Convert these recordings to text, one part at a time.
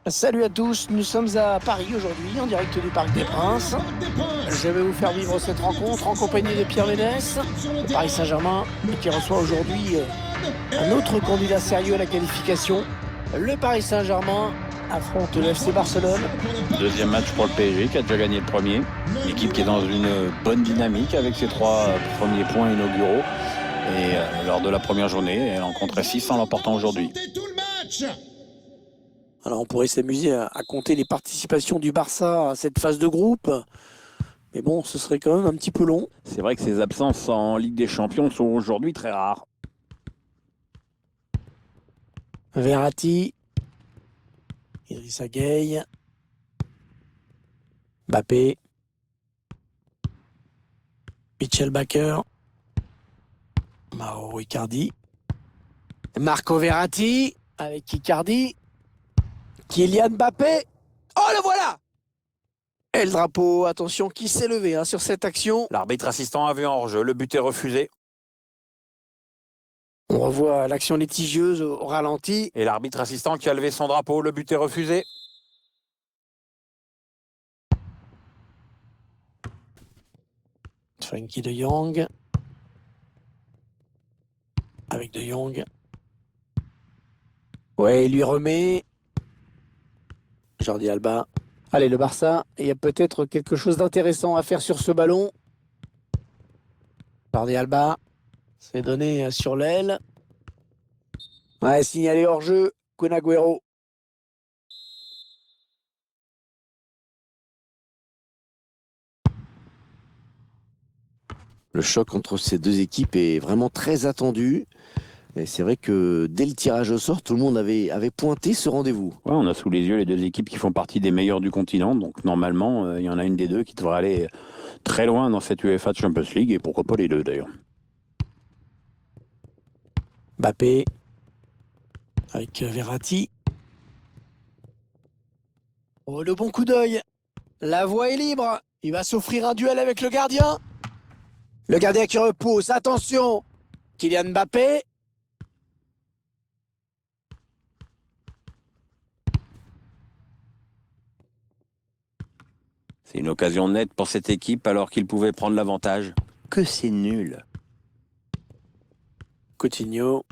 Salut à tous, nous sommes à Paris aujourd'hui, en direct du Parc des Princes. Je vais vous faire vivre cette rencontre en compagnie de Pierre Ménès, le Paris Saint-Germain, qui reçoit aujourd'hui un autre candidat sérieux à la qualification. Le Paris Saint-Germain affronte le FC Barcelone. Deuxième match pour le PSG qui a déjà gagné le premier. L'équipe qui est dans une bonne dynamique avec ses 3 premiers points inauguraux. Et lors de la première journée, elle en compterait 6 en l'emportant aujourd'hui. Alors on pourrait s'amuser à compter les participations du Barça à cette phase de groupe. Mais bon, ce serait quand même un petit peu long. C'est vrai que ses absences en Ligue des Champions sont aujourd'hui très rares. Verratti, Idrissa Gueye, Mbappé, Michel Baker, Mauro Icardi, Marco Verratti avec Icardi, Kylian Mbappé. Oh, le voilà! Et le drapeau, attention, qui s'est levé sur cette action. L'arbitre assistant a vu un hors-jeu, le but est refusé. On revoit l'action litigieuse au ralenti. Et l'arbitre assistant qui a levé son drapeau, le but est refusé. Frenkie de Jong. Avec de Jong. Ouais, il lui remet. Jordi Alba. Allez, le Barça, il y a peut-être quelque chose d'intéressant à faire sur ce ballon. Jordi Alba, c'est donné sur l'aile. Ouais, signalé hors-jeu, Kun Agüero. Le choc entre ces deux équipes est vraiment très attendu. Et c'est vrai que dès le tirage au sort, tout le monde avait pointé ce rendez-vous. Ouais, on a sous les yeux les deux équipes qui font partie des meilleures du continent. Donc normalement, il y en a une des deux qui devrait aller très loin dans cette UEFA Champions League. Et pourquoi pas les deux d'ailleurs. Mbappé avec Verratti. Oh, le bon coup d'œil. La voie est libre. Il va s'offrir un duel avec le gardien. Le gardien qui repousse. Attention. Kylian Mbappé. C'est une occasion nette pour cette équipe alors qu'ils pouvaient prendre l'avantage. Que c'est nul. Coutinho.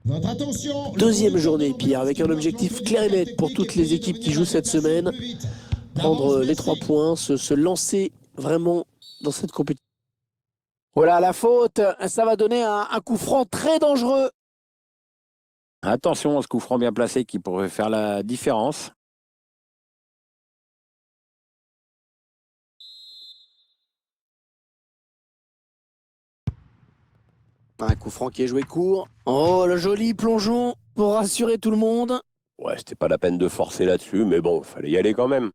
Votre attention. Deuxième journée, Pierre, avec un objectif clair et net pour toutes les équipes qui jouent cette semaine. Prendre les 3 points, se lancer vraiment dans cette compétition. Voilà la faute. Ça va donner un coup franc très dangereux. Attention à ce coup franc bien placé qui pourrait faire la différence. Un coup franc qui est joué court. Oh, le joli plongeon pour rassurer tout le monde. Ouais, c'était pas la peine de forcer là-dessus, mais bon, fallait y aller quand même.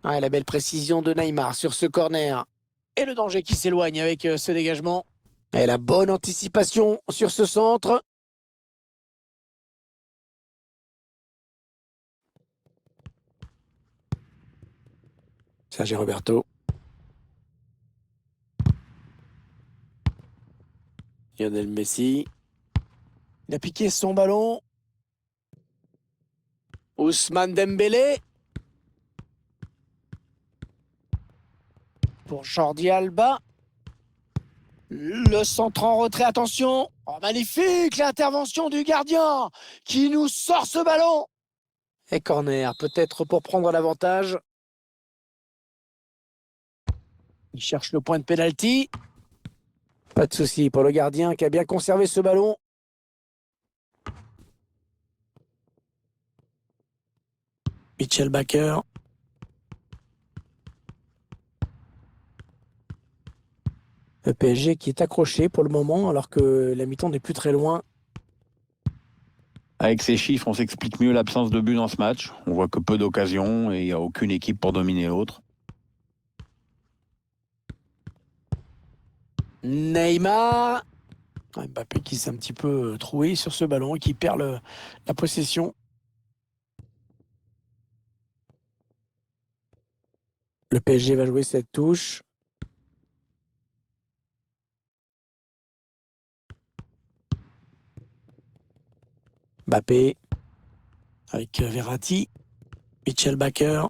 Ah, la belle précision de Neymar sur ce corner. Et le danger qui s'éloigne avec ce dégagement. Et la bonne anticipation sur ce centre. Sergio Roberto. Lionel Messi. Il a piqué son ballon. Ousmane Dembélé. Pour Jordi Alba. Le centre en retrait, attention. Oh, magnifique l'intervention du gardien qui nous sort ce ballon. Et corner, peut-être pour prendre l'avantage. Il cherche le point de pénalty. Pas de souci pour le gardien qui a bien conservé ce ballon. Michel Baker. Le PSG qui est accroché pour le moment alors que la mi-temps n'est plus très loin. Avec ces chiffres, on s'explique mieux l'absence de but dans ce match. On voit que peu d'occasions et il n'y a aucune équipe pour dominer l'autre. Neymar. Mbappé qui s'est un petit peu troué sur ce ballon et qui perd la possession. Le PSG va jouer cette touche. Mbappé avec Verratti. Mitchell Baker.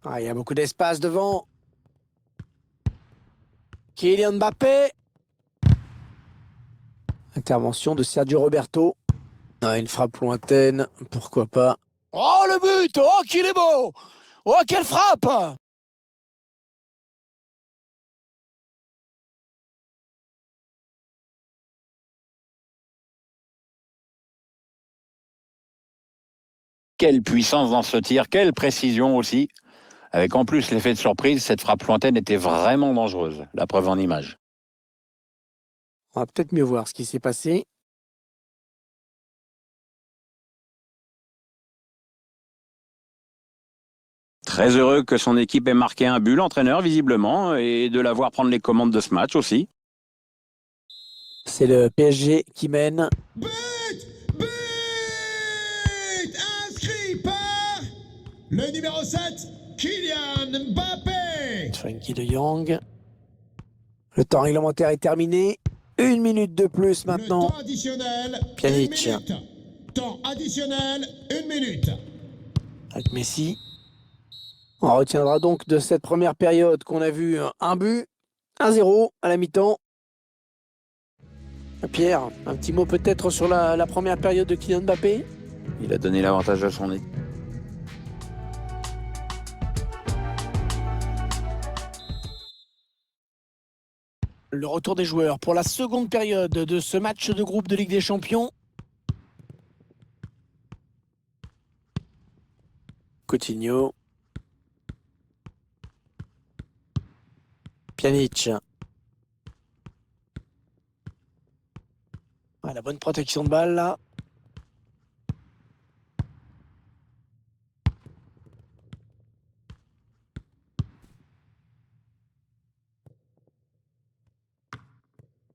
Ah, il y a beaucoup d'espace devant. Kylian Mbappé. Intervention de Sergio Roberto. Ah, une frappe lointaine, pourquoi pas. Oh, le but! Oh, qu'il est beau! Oh, quelle frappe! Quelle puissance dans ce tir, quelle précision aussi. Avec en plus l'effet de surprise, cette frappe lointaine était vraiment dangereuse. La preuve en image. On va peut-être mieux voir ce qui s'est passé. Très heureux que son équipe ait marqué un but, l'entraîneur visiblement, et de la voir prendre les commandes de ce match aussi. C'est le PSG qui mène. But! But! Inscrit par le numéro 7, Kylian Mbappé. Frenkie de Jong. Le temps réglementaire est terminé. 1 minute de plus Le maintenant. temps additionnel, Pjanic. 1 minute. Temps additionnel, 1 minute. Avec Messi. On retiendra donc de cette première période qu'on a vu un but, 1-0 à la mi-temps. Pierre, un petit mot peut-être sur la première période de Kylian Mbappé? Il a donné l'avantage à son équipe. Le retour des joueurs pour la seconde période de ce match de groupe de Ligue des Champions. Coutinho. Pjanic. Ah, la bonne protection de balle là.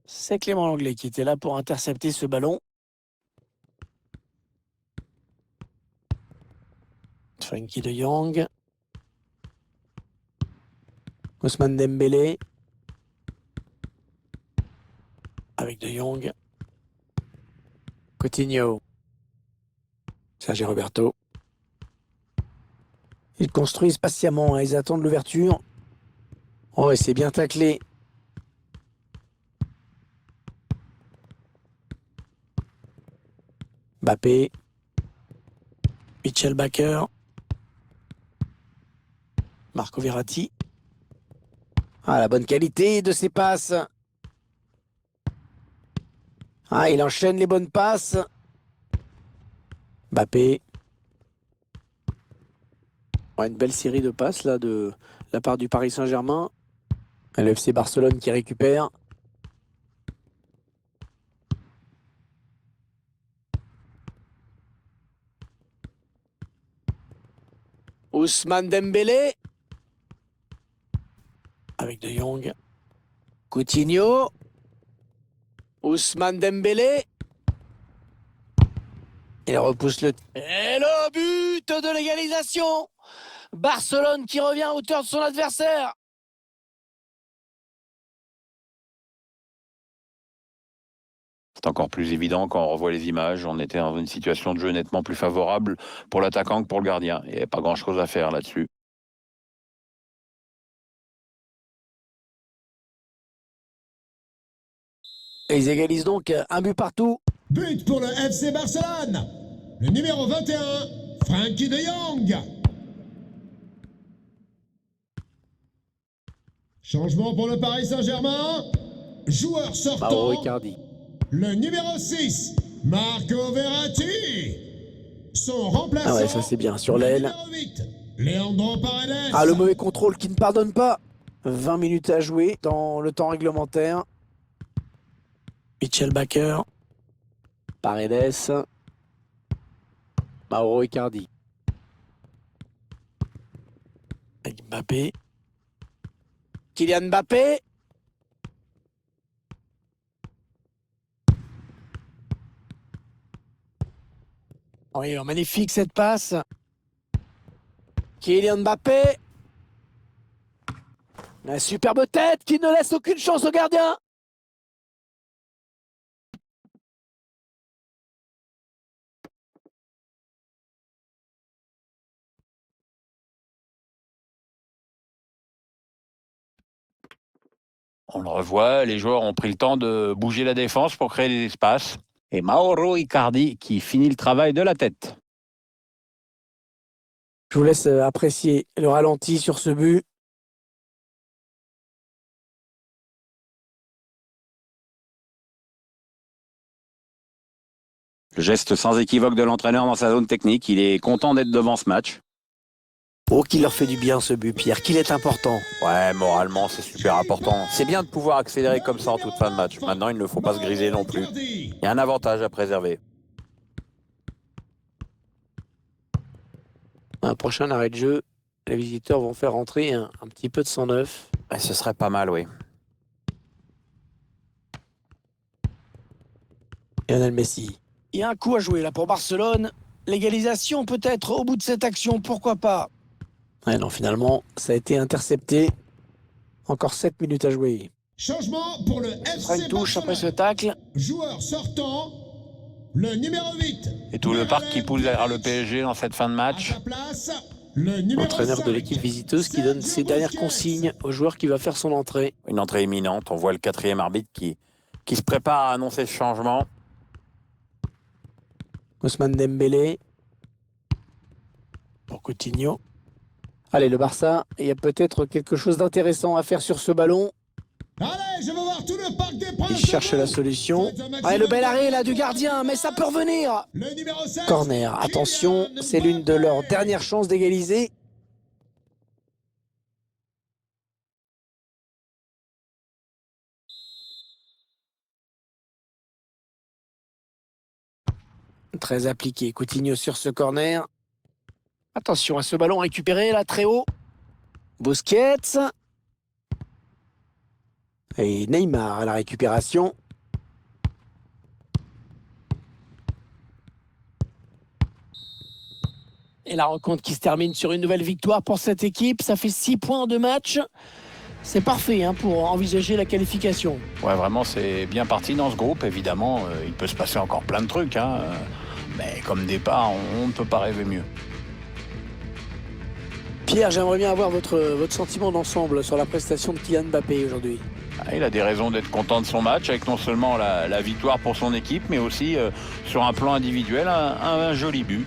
C'est Clément Lenglet qui était là pour intercepter ce ballon. Frenkie de Jong. Ousmane Dembélé. Avec de Jong. Coutinho. Sergio Roberto. Ils construisent patiemment, hein, ils attendent l'ouverture. Oh, et c'est bien taclé. Mbappé. Mitchell Baker. Marco Verratti. Ah, la bonne qualité de ses passes. Ah, il enchaîne les bonnes passes. Mbappé. Ouais, une belle série de passes là de la part du Paris Saint-Germain. Le FC Barcelone qui récupère. Ousmane Dembélé. Avec de Jong. Coutinho. Ousmane Dembélé. Il repousse le... Et le but de l'égalisation. Barcelone qui revient à hauteur de son adversaire. C'est encore plus évident quand on revoit les images. On était dans une situation de jeu nettement plus favorable pour l'attaquant que pour le gardien. Il n'y avait pas grand-chose à faire là-dessus. Et ils égalisent donc un but partout. But pour le FC Barcelone. Le numéro 21, Frenkie de Jong. Changement pour le Paris Saint-Germain. Joueur Mauro sortant. Icardi. Le numéro 6, Marco Verratti. Son remplaçant. Ah ouais, ça c'est bien. Sur l'aile. Numéro 8, Leandro Paredes. Ah, le mauvais contrôle qui ne pardonne pas. 20 minutes à jouer dans le temps réglementaire. Mitchell Baker. Paredes. Mauro Icardi. Avec Mbappé. Kylian Mbappé. Oui, magnifique cette passe. Kylian Mbappé. La superbe tête qui ne laisse aucune chance au gardien. On le revoit, les joueurs ont pris le temps de bouger la défense pour créer des espaces. Et Mauro Icardi qui finit le travail de la tête. Je vous laisse apprécier le ralenti sur ce but. Le geste sans équivoque de l'entraîneur dans sa zone technique. Il est content d'être devant ce match. Oh, qu'il leur fait du bien ce but, Pierre, qu'il est important. Ouais, moralement, c'est super important. C'est bien de pouvoir accélérer comme ça en toute fin de match. Maintenant, il ne faut pas se griser non plus. Il y a un avantage à préserver. Un prochain arrêt de jeu, les visiteurs vont faire entrer un petit peu de sang neuf. Et ce serait pas mal, oui. Lionel Messi. Il y a un coup à jouer là pour Barcelone. L'égalisation peut-être au bout de cette action, pourquoi pas. Ouais, non, finalement, ça a été intercepté. Encore 7 minutes à jouer. Changement pour le Ce sera FC une touche après ce Barcelone. tacle. Joueur sortant, le numéro 8. Et tout le parc qui pousse derrière le PSG dans cette fin de À match. sa place, le numéro Entraîneur de 5, l'équipe visiteuse qui donne ses dernières Sergio consignes au joueur qui va faire son entrée. Une entrée imminente. On voit le 4e arbitre qui se prépare à annoncer ce changement. Ousmane Dembélé. Pour Coutinho. Allez, le Barça, il y a peut-être quelque chose d'intéressant à faire sur ce ballon. Allez, je veux voir tout le parc des Princes. Il cherche la solution. Allez, le bel arrêt là du gardien, mais ça peut revenir. Le numéro 16. Corner, attention, c'est l'une de leurs dernières chances d'égaliser. Très appliqué, Coutinho sur ce corner. Attention à ce ballon récupéré là, très haut. Busquets. Et Neymar à la récupération. Et la rencontre qui se termine sur une nouvelle victoire pour cette équipe. Ça fait 6 points en 2 matchs. C'est parfait hein, pour envisager la qualification. Ouais, vraiment, c'est bien parti dans ce groupe. Évidemment, il peut se passer encore plein de trucs. Hein. Mais comme départ, on ne peut pas rêver mieux. Pierre, j'aimerais bien avoir votre sentiment d'ensemble sur la prestation de Kylian Mbappé aujourd'hui. Il a des raisons d'être content de son match, avec non seulement la victoire pour son équipe, mais aussi sur un plan individuel, un joli but.